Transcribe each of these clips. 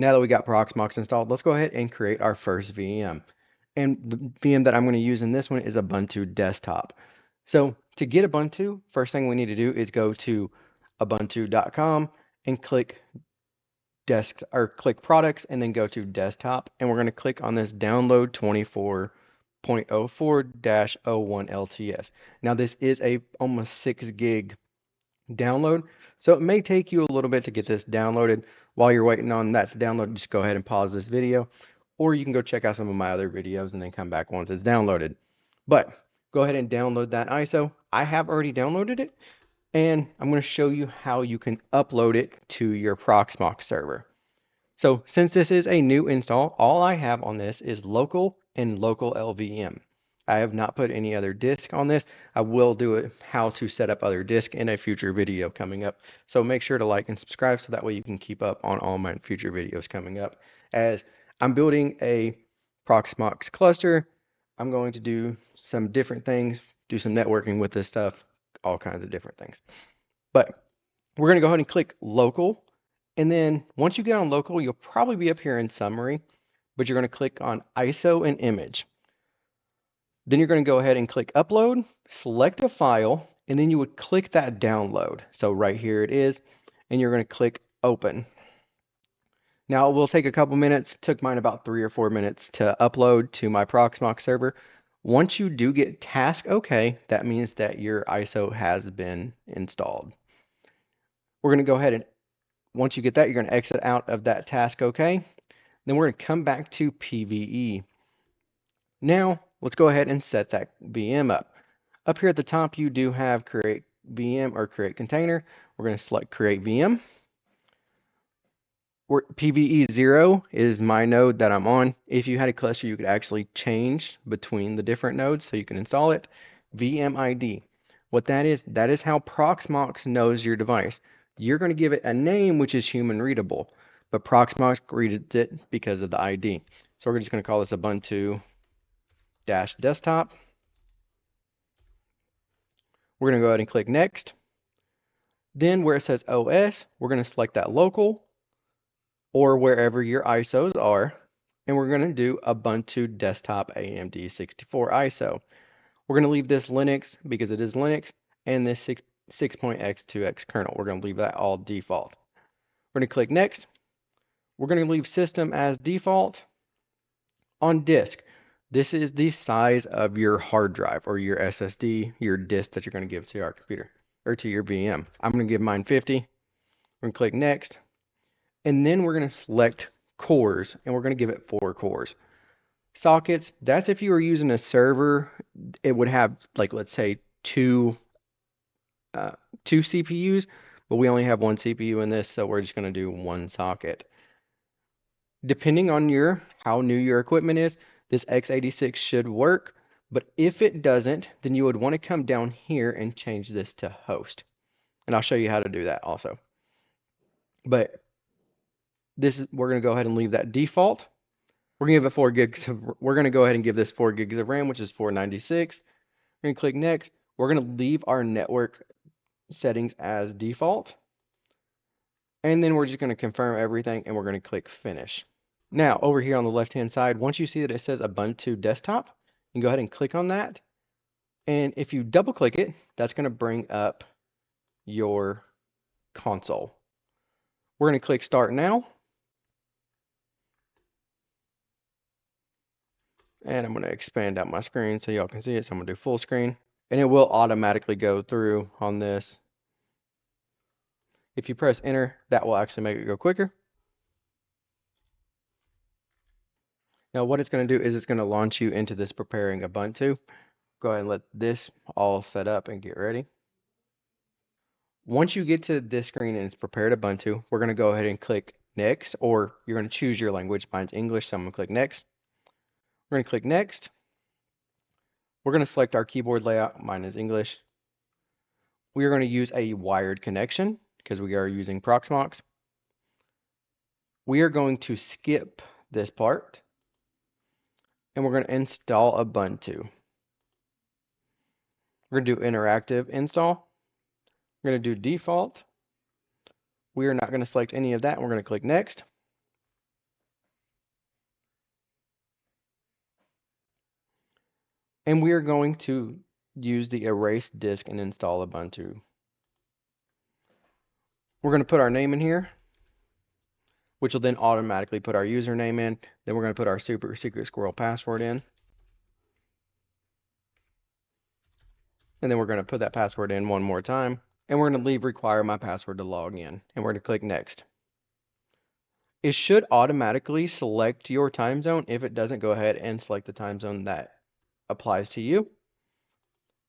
Now that we got Proxmox installed, let's go ahead and create our first VM. And the VM that I'm going to use in this one is Ubuntu Desktop. So to get Ubuntu, first thing we need to do is go to ubuntu.com and click click products and then go to desktop, and we're going to click on this download 24.04-01 LTS. Now this is a almost 6 gig download, so it may take you a little bit to get this downloaded. While you're waiting on that to download, just go ahead and pause this video, or you can go check out some of my other videos and then come back once it's downloaded. But go ahead and download that ISO. I have already downloaded it, and I'm going to show you how you can upload it to your Proxmox server. So since this is a new install, all I have on this is local and local LVM. I have not put any other disk on this. I will do it how to set up other disk in a future video coming up. So make sure to like and subscribe so that way you can keep up on all my future videos coming up. As I'm building a Proxmox cluster, I'm going to do some different things, do some networking with this stuff, all kinds of different things. But we're going to go ahead and click local. And then once you get on local, you'll probably be up here in summary, but you're going to click on ISO and image. Then you're going to go ahead and click upload, select a file, and then you would click that download. So right here it is, and you're going to click open. Now it will take a couple minutes. It took mine about 3 or 4 minutes to upload to my Proxmox server. Once you do get task OK, that means that your ISO has been installed. We're going to go ahead and once you get that, you're going to exit out of that task OK. Then we're going to come back to PVE. Now, let's go ahead and set that VM up. Up here at the top, you do have create VM or create container. We're going to select create VM. PVE 0 is my node that I'm on. If you had a cluster, you could actually change between the different nodes so you can install it. VM ID. What that is how Proxmox knows your device. You're going to give it a name which is human readable, but Proxmox reads it because of the ID. So we're just going to call this Ubuntu-desktop. We're going to go ahead and click next. Then where it says OS, we're going to select that local or wherever your ISOs are, and we're going to do Ubuntu Desktop AMD 64 ISO. We're going to leave this Linux because it is Linux, and this 6.x2x kernel. We're going to leave that all default. We're going to click next. We're going to leave system as default. On disk, this is the size of your hard drive or your SSD, your disk that you're going to give to our computer or to your VM. I'm going to give mine 50. We're going to click next. And then we're going to select cores, and we're going to give it 4 cores. Sockets, that's if you were using a server, it would have, like, let's say two CPUs, but we only have 1 CPU in this, so we're just going to do 1 socket. Depending on how new your equipment is, this x86 should work, but if it doesn't, then you would want to come down here and change this to host. And I'll show you how to do that also. But we're going to go ahead and leave that default. We're going to give it 4 gigs. We're going to go ahead and give this 4 gigs of RAM, which is 496. We're going to click next. We're going to leave our network settings as default. And then we're just going to confirm everything, and we're going to click finish. Now, over here on the left-hand side, once you see that it says Ubuntu Desktop, you can go ahead and click on that. And if you double-click it, that's going to bring up your console. We're going to click Start Now. And I'm going to expand out my screen so y'all can see it. So I'm going to do full screen. And it will automatically go through on this. If you press enter, that will actually make it go quicker. Now what it's going to do is it's going to launch you into this preparing Ubuntu. Go ahead and let this all set up and get ready. Once you get to this screen and it's prepared Ubuntu, we're going to go ahead and click next, or you're going to choose your language. Mine's English, so I'm going to click next. We're going to click next. We're going to select our keyboard layout. Mine is English. We are going to use a wired connection because we are using Proxmox. We are going to skip this part, and we're going to install Ubuntu. We're going to do interactive install. We're going to do default. We are not going to select any of that. We're going to click next. And we are going to use the erase disk and install Ubuntu. We're going to put our name in here, which will then automatically put our username in. Then we're going to put our super secret squirrel password in. And then we're going to put that password in one more time. And we're going to leave require my password to log in. And we're going to click next. It should automatically select your time zone. If it doesn't, go ahead and select the time zone that applies to you.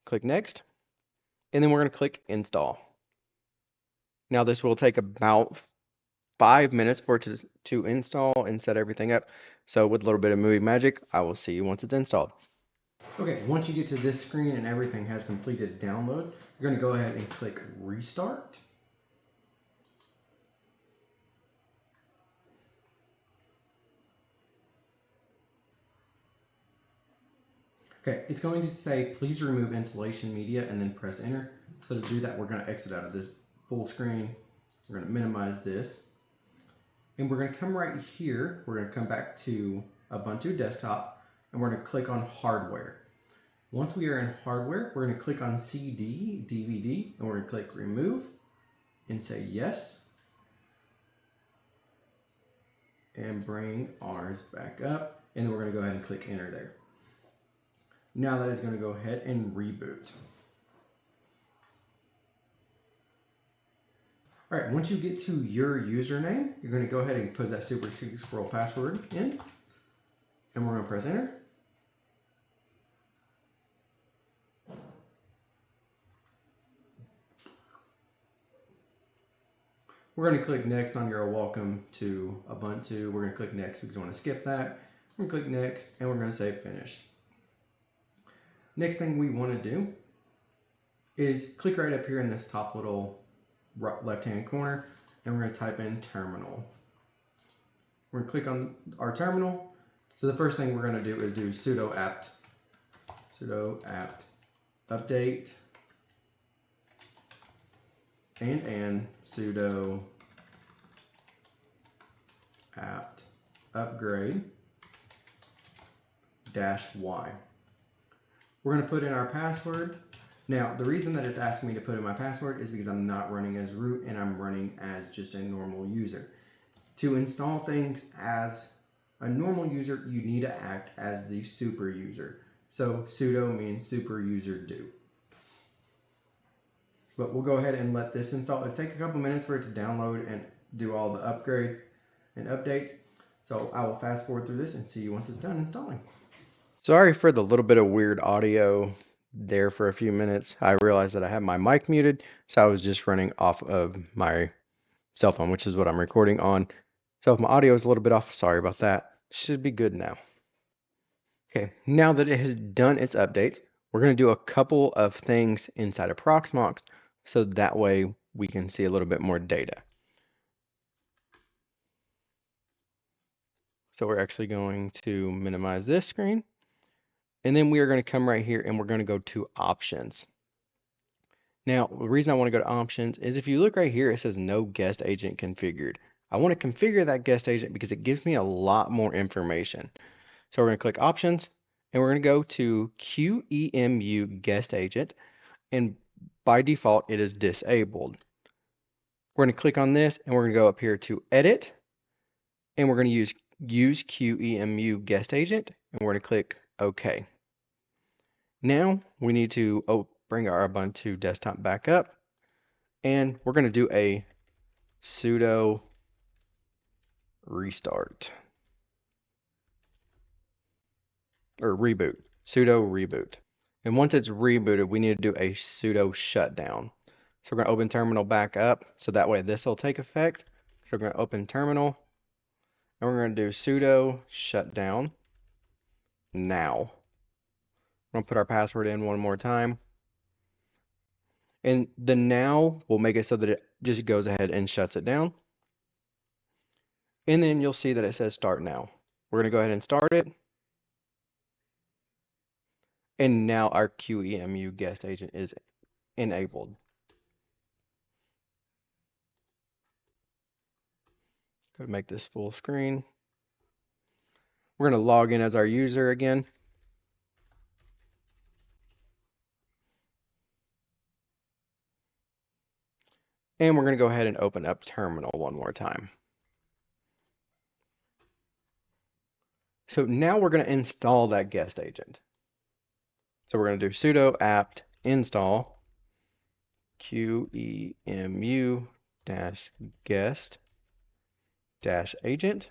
Click next. And then we're going to click install. Now this will take about 5 minutes for it to install and set everything up. So with a little bit of movie magic, I will see you once it's installed. Okay, once you get to this screen and everything has completed download, you're going to go ahead and click restart. Okay, it's going to say please remove installation media and then press enter. So to do that, we're going to exit out of this full screen. We're going to minimize this. And we're going to come right here. We're going to come back to Ubuntu Desktop and we're going to click on hardware. Once we are in hardware, we're going to click on CD, DVD, and we're going to click remove and say yes. And bring ours back up. And then we're going to go ahead and click enter there. Now that is going to go ahead and reboot. All right, once you get to your username, you're going to go ahead and put that super secret squirrel password in. And we're going to press enter. We're going to click next on your welcome to Ubuntu. We're going to click next because we want to skip that. We're going to click next and we're going to say finish. Next thing we want to do is click right up here in this top little left-hand corner and we're going to type in terminal. We're going to click on our terminal. So the first thing we're going to do is do sudo apt update and sudo apt upgrade -y. We're going to put in our password. Now, the reason that it's asking me to put in my password is because I'm not running as root and I'm running as just a normal user. To install things as a normal user, you need to act as the super user. So sudo means super user do. But we'll go ahead and let this install. It'll take a couple minutes for it to download and do all the upgrades and updates. So I will fast forward through this and see you once it's done installing. Sorry for the little bit of weird audio there for a few minutes. I realized that I had my mic muted, so I was just running off of my cell phone, which is what I'm recording on. So if my audio is a little bit off, sorry about that. Should be good now. Okay, now that it has done its updates, we're going to do a couple of things inside of Proxmox so that way we can see a little bit more data. So we're actually going to minimize this screen. And then we are going to come right here and we're going to go to options. Now, the reason I want to go to options is if you look right here, it says no guest agent configured. I want to configure that guest agent because it gives me a lot more information. So we're going to click options and we're going to go to qemu-guest-agent, and by default it is disabled. We're going to click on this and we're going to go up here to edit and we're going to use qemu-guest-agent and we're going to click OK. Now we need to bring our Ubuntu desktop back up and we're going to do a sudo restart or reboot, sudo reboot. And once it's rebooted, we need to do a sudo shutdown. So we're going to open terminal back up so that way this will take effect. So we're going to open terminal and we're going to do sudo shutdown now. We're going to put our password in one more time. And the now will make it so that it just goes ahead and shuts it down. And then you'll see that it says start now. We're going to go ahead and start it. And now our qemu-guest-agent is enabled. Go to make this full screen. We're going to log in as our user again. And we're going to go ahead and open up terminal one more time. So now we're going to install that guest agent. So we're going to do sudo apt install qemu-guest-agent.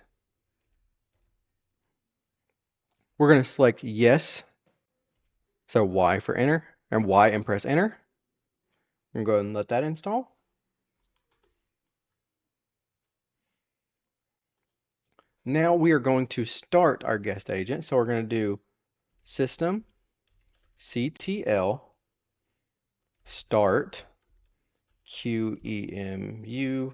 We're going to select yes, so Y for enter, and Y and press enter. I'm going to go ahead and let that install. Now we are going to start our guest agent. So we're going to do systemctl start qemu,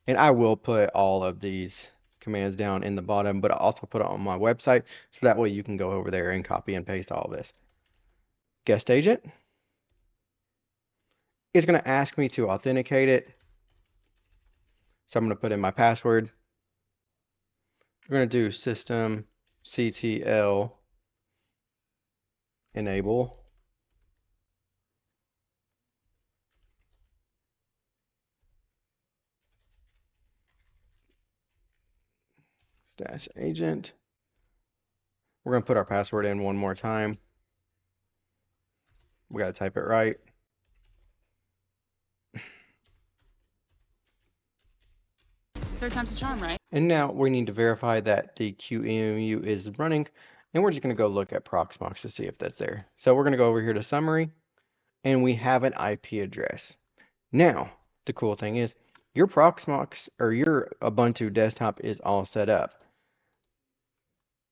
and I will put all of these commands down in the bottom, but I'll also put it on my website so that way you can go over there and copy and paste all of this. Guest agent is going to ask me to authenticate it. So I'm going to put in my password. We're going to do systemctl enable dash agent. We're going to put our password in one more time. We got to type it right. Third time's a charm, right? And now we need to verify that the QEMU is running, and we're just going to go look at Proxmox to see if that's there. So we're going to go over here to summary, and we have an IP address. Now, the cool thing is your Proxmox or your Ubuntu desktop is all set up.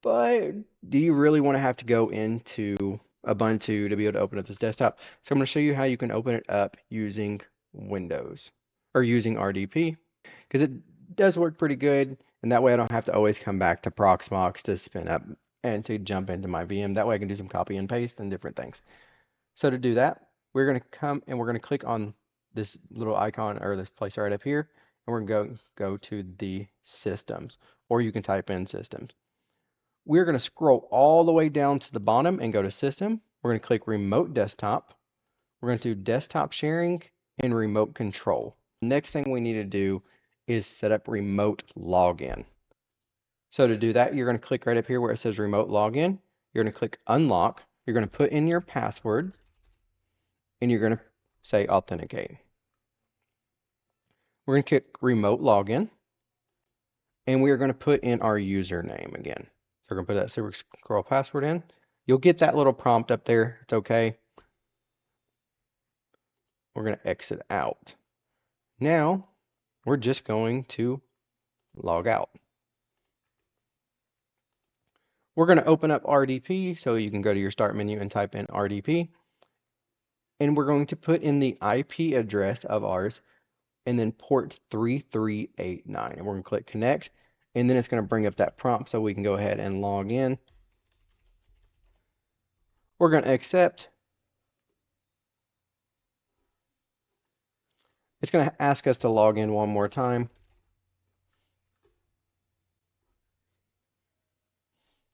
But do you really want to have to go into Ubuntu to be able to open up this desktop? So I'm going to show you how you can open it up using Windows or using RDP, because it does work pretty good, and that way I don't have to always come back to Proxmox to spin up and to jump into my VM. That way I can do some copy and paste and different things. So to do that, we're going to come and we're going to click on this little icon or this place right up here, and we're going to go to the systems, or you can type in systems. We're going to scroll all the way down to the bottom and go to system. We're going to click remote desktop. We're going to do desktop sharing and remote control. Next thing we need to do is set up remote login. So to do that, you're going to click right up here where it says remote login. You're going to click unlock. You're going to put in your password, and you're going to say authenticate. We're going to click remote login, and we are going to put in our username again. So we're going to put that super scroll password in. You'll get that little prompt up there. It's okay. We're going to exit out. Now, we're just going to log out. We're going to open up RDP, so you can go to your start menu and type in RDP. And we're going to put in the IP address of ours and then port 3389. And we're going to click connect, and then it's going to bring up that prompt so we can go ahead and log in. We're going to accept. It's going to ask us to log in one more time.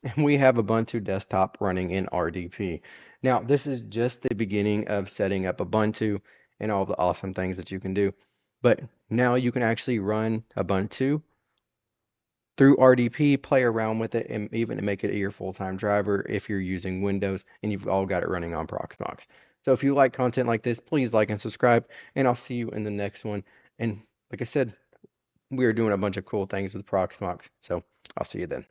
And we have Ubuntu Desktop running in RDP. Now, this is just the beginning of setting up Ubuntu and all the awesome things that you can do. But now you can actually run Ubuntu through RDP, play around with it, and even make it your full-time driver if you're using Windows and you've all got it running on Proxmox. So if you like content like this, please like and subscribe, and I'll see you in the next one. And like I said, we are doing a bunch of cool things with Proxmox, so I'll see you then.